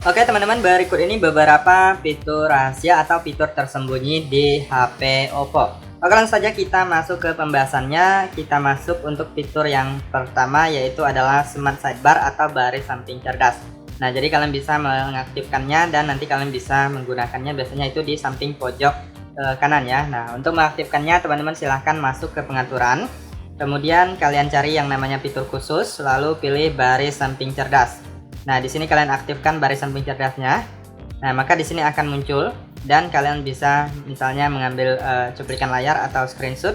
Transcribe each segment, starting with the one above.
Oke teman-teman, berikut ini beberapa fitur rahasia atau fitur tersembunyi di HP Oppo. Oke, langsung saja kita masuk ke pembahasannya. Kita masuk untuk fitur yang pertama, yaitu adalah Smart Sidebar atau baris samping cerdas. Nah, jadi kalian bisa mengaktifkannya dan nanti kalian bisa menggunakannya biasanya itu di samping pojok kanan ya. Nah, untuk mengaktifkannya teman-teman silahkan masuk ke pengaturan. Kemudian kalian cari yang namanya fitur khusus, lalu pilih baris samping cerdas. Nah, di sini kalian aktifkan baris samping cerdasnya. Nah, maka di sini akan muncul dan kalian bisa misalnya mengambil cuplikan layar atau screenshot.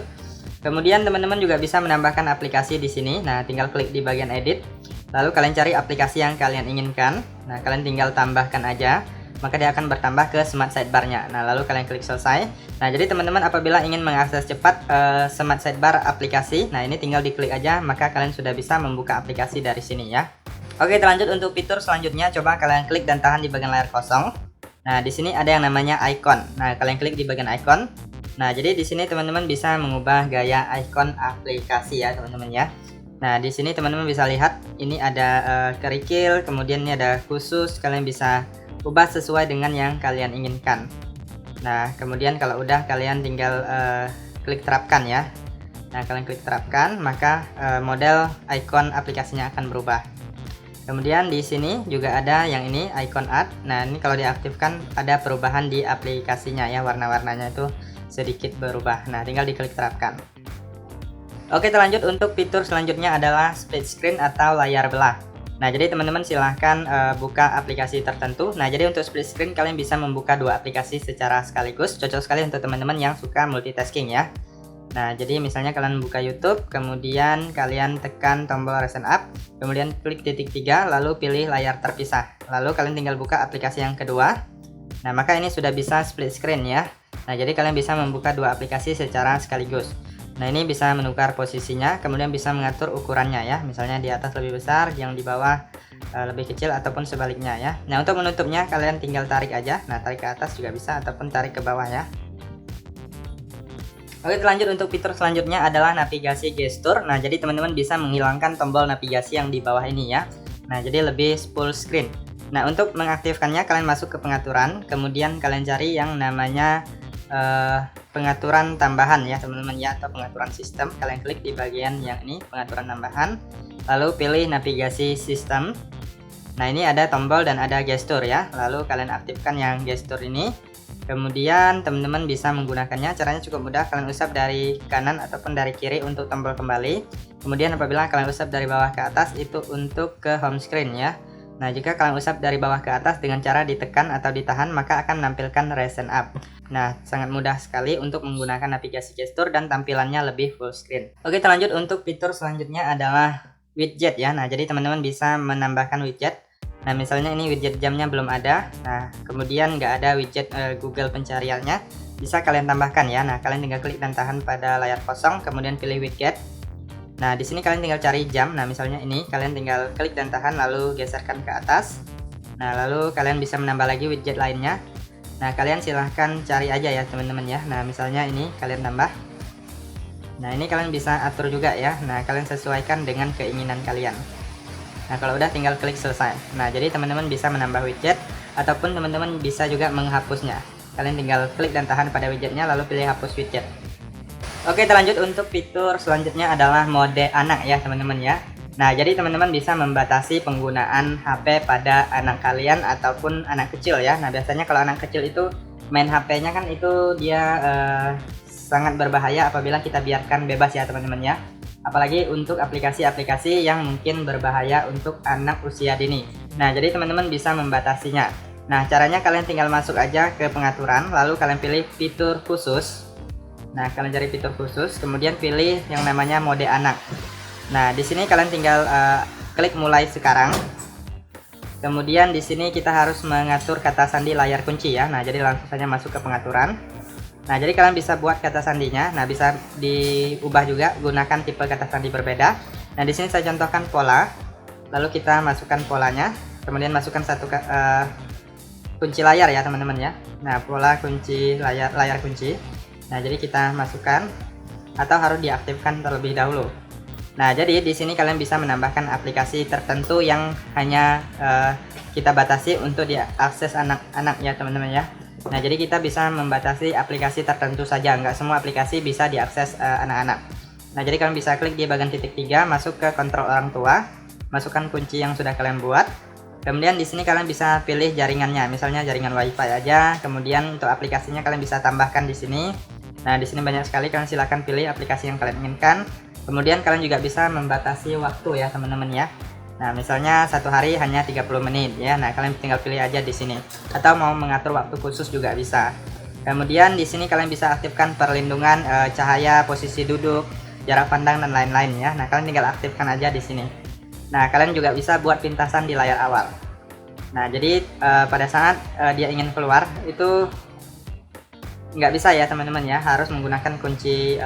Kemudian teman-teman juga bisa menambahkan aplikasi di sini. Nah, tinggal klik di bagian edit. Lalu kalian cari aplikasi yang kalian inginkan. Nah, kalian tinggal tambahkan aja. Maka dia akan bertambah ke Smart Sidebar-nya. Nah, lalu kalian klik selesai. Nah, jadi teman-teman apabila ingin mengakses cepat Smart Sidebar aplikasi, nah ini tinggal diklik aja, maka kalian sudah bisa membuka aplikasi dari sini ya. Oke, terlanjut untuk fitur selanjutnya, coba kalian klik dan tahan di bagian layar kosong. Nah, di sini ada yang namanya icon. Nah, kalian klik di bagian icon. Nah, jadi di sini teman-teman bisa mengubah gaya icon aplikasi ya, teman-teman ya. Nah, di sini teman-teman bisa lihat ini ada kerikil, kemudian ini ada khusus. Kalian bisa ubah sesuai dengan yang kalian inginkan. Nah, kemudian kalau udah kalian tinggal klik terapkan ya. Nah, kalian klik terapkan, maka model icon aplikasinya akan berubah. Kemudian di sini juga ada yang ini icon art. Nah, ini kalau diaktifkan ada perubahan di aplikasinya ya, warna-warnanya itu sedikit berubah. Nah, tinggal diklik terapkan. Oke, terlanjut untuk fitur selanjutnya adalah split screen atau layar belah. Nah, jadi teman-teman silahkan buka aplikasi tertentu. Nah, jadi untuk split screen kalian bisa membuka dua aplikasi secara sekaligus. Cocok sekali untuk teman-teman yang suka multitasking ya. Nah, jadi misalnya kalian buka YouTube, kemudian kalian tekan tombol Resen Up, kemudian klik titik 3, lalu pilih layar terpisah. Lalu kalian tinggal buka aplikasi yang kedua. Nah, maka ini sudah bisa split screen ya. Nah, jadi kalian bisa membuka dua aplikasi secara sekaligus. Nah, ini bisa menukar posisinya, kemudian bisa mengatur ukurannya ya. Misalnya di atas lebih besar, yang di bawah lebih kecil ataupun sebaliknya ya. Nah, untuk menutupnya kalian tinggal tarik aja. Nah, tarik ke atas juga bisa ataupun tarik ke bawah ya. Oke, lanjut untuk fitur selanjutnya adalah navigasi gestur. Nah, jadi teman-teman bisa menghilangkan tombol navigasi yang di bawah ini ya. Nah, jadi lebih full screen. Nah, untuk mengaktifkannya kalian masuk ke pengaturan, kemudian kalian cari yang namanya pengaturan tambahan ya teman-teman ya, atau pengaturan sistem. Kalian klik di bagian yang ini, pengaturan tambahan, lalu pilih navigasi sistem. Nah, ini ada tombol dan ada gestur ya. Lalu kalian aktifkan yang gestur ini. Kemudian teman-teman bisa menggunakannya, caranya cukup mudah. Kalian usap dari kanan ataupun dari kiri untuk tombol kembali. Kemudian apabila kalian usap dari bawah ke atas itu untuk ke home screen ya. Nah, jika kalian usap dari bawah ke atas dengan cara ditekan atau ditahan, maka akan menampilkan Resen Up. Nah, sangat mudah sekali untuk menggunakan navigasi gestur dan tampilannya lebih full screen. Oke, lanjut untuk fitur selanjutnya adalah widget ya. Nah, jadi teman-teman bisa menambahkan widget. Nah, misalnya ini widget jamnya belum ada. Nah, kemudian nggak ada widget Google pencariannya, bisa kalian tambahkan ya. Nah, kalian tinggal klik dan tahan pada layar kosong, kemudian pilih widget. Nah, di sini kalian tinggal cari jam. Nah, misalnya ini kalian tinggal klik dan tahan lalu geserkan ke atas. Nah, lalu kalian bisa menambah lagi widget lainnya. Nah, kalian silahkan cari aja ya teman-teman ya. Nah, misalnya ini kalian tambah. Nah, ini kalian bisa atur juga ya. Nah, kalian sesuaikan dengan keinginan kalian. Nah, kalau udah tinggal klik selesai. Nah, jadi teman-teman bisa menambah widget ataupun teman-teman bisa juga menghapusnya. Kalian tinggal klik dan tahan pada widgetnya lalu pilih hapus widget. Oke, terlanjut untuk fitur selanjutnya adalah mode anak ya teman-teman ya. Nah, jadi teman-teman bisa membatasi penggunaan HP pada anak kalian ataupun anak kecil ya. Nah, biasanya kalau anak kecil itu main HP-nya kan itu dia sangat berbahaya apabila kita biarkan bebas ya teman-teman ya. Apalagi untuk aplikasi-aplikasi yang mungkin berbahaya untuk anak usia dini. Nah, jadi teman-teman bisa membatasinya. Nah, caranya kalian tinggal masuk aja ke pengaturan, lalu kalian pilih fitur khusus. Nah, kalian cari fitur khusus, kemudian pilih yang namanya mode anak. Nah, di sini kalian tinggal klik mulai sekarang. Kemudian di sini kita harus mengatur kata sandi layar kunci ya. Nah, jadi langsung saja masuk ke pengaturan. Nah, jadi kalian bisa buat kata sandinya. Nah, bisa diubah juga, gunakan tipe kata sandi berbeda. Nah, di sini saya contohkan pola. Lalu kita masukkan polanya, kemudian masukkan satu kunci layar ya, teman-teman ya. Nah, pola kunci layar kunci. Nah, jadi kita masukkan atau harus diaktifkan terlebih dahulu. Nah, jadi di sini kalian bisa menambahkan aplikasi tertentu yang hanya kita batasi untuk diakses anak-anak ya teman-teman ya. Nah, jadi kita bisa membatasi aplikasi tertentu saja, nggak semua aplikasi bisa diakses anak-anak. Nah, jadi kalian bisa klik di bagian titik 3, masuk ke kontrol orang tua, masukkan kunci yang sudah kalian buat. Kemudian di sini kalian bisa pilih jaringannya, misalnya jaringan WiFi aja. Kemudian untuk aplikasinya kalian bisa tambahkan di sini. Nah, di sini banyak sekali, kalian silahkan pilih aplikasi yang kalian inginkan. Kemudian kalian juga bisa membatasi waktu ya teman-teman ya. Nah, misalnya satu hari hanya 30 menit ya. Nah, kalian tinggal pilih aja di sini. Atau mau mengatur waktu khusus juga bisa. Kemudian di sini kalian bisa aktifkan perlindungan cahaya, posisi duduk, jarak pandang dan lain-lain ya. Nah, kalian tinggal aktifkan aja di sini. Nah, kalian juga bisa buat pintasan di layar awal. Nah, jadi pada saat dia ingin keluar itu nggak bisa ya teman-teman ya, harus menggunakan kunci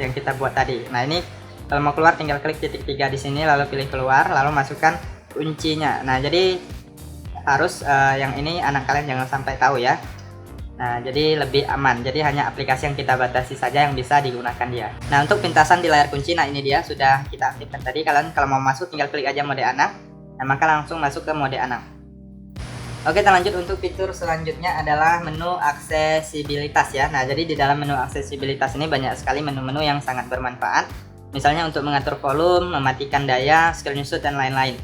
yang kita buat tadi. Nah, ini kalau mau keluar tinggal klik titik 3 di sini, lalu pilih keluar, lalu masukkan kuncinya. Nah, jadi harus yang ini anak kalian jangan sampai tahu ya. Nah, jadi lebih aman. Jadi hanya aplikasi yang kita batasi saja yang bisa digunakan dia. Nah, untuk pintasan di layar kunci, nah ini dia sudah kita aktifkan tadi. Kalian kalau mau masuk tinggal klik aja mode anak. Nah, maka langsung masuk ke mode anak. Oke, kita lanjut untuk fitur selanjutnya adalah menu aksesibilitas ya. Nah, jadi di dalam menu aksesibilitas ini banyak sekali menu-menu yang sangat bermanfaat. Misalnya untuk mengatur volume, mematikan daya, screenshot dan lain-lain.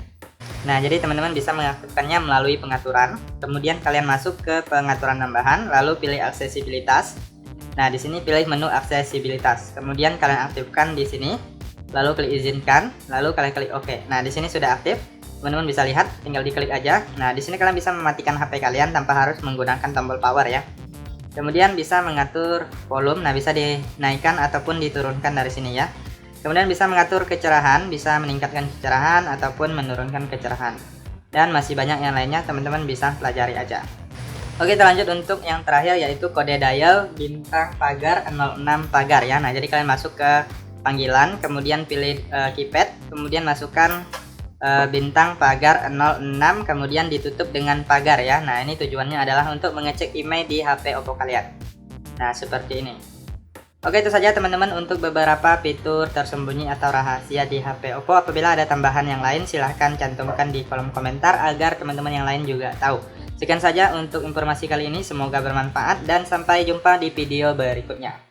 Nah, jadi teman-teman bisa mengaktifkannya melalui pengaturan. Kemudian kalian masuk ke pengaturan tambahan, lalu pilih aksesibilitas. Nah, di sini pilih menu aksesibilitas. Kemudian kalian aktifkan di sini, lalu klik izinkan, lalu kalian klik OK. Nah, di sini sudah aktif. Teman-teman bisa lihat, tinggal diklik aja. Nah, di sini kalian bisa mematikan HP kalian tanpa harus menggunakan tombol power ya. Kemudian bisa mengatur volume, nah bisa dinaikkan ataupun diturunkan dari sini ya. Kemudian bisa mengatur kecerahan, bisa meningkatkan kecerahan ataupun menurunkan kecerahan. Dan masih banyak yang lainnya, teman-teman bisa pelajari aja. Oke, kita lanjut untuk yang terakhir yaitu kode dial bintang pagar 06 pagar ya. Nah, jadi kalian masuk ke panggilan, kemudian pilih keypad, kemudian masukkan bintang pagar 06, kemudian ditutup dengan pagar ya. Nah, ini tujuannya adalah untuk mengecek email di HP Oppo kalian. Nah, seperti ini. Oke, itu saja teman-teman untuk beberapa fitur tersembunyi atau rahasia di HP Oppo. Apabila ada tambahan yang lain, silahkan cantumkan di kolom komentar agar teman-teman yang lain juga tahu. Sekian saja untuk informasi kali ini, semoga bermanfaat dan sampai jumpa di video berikutnya.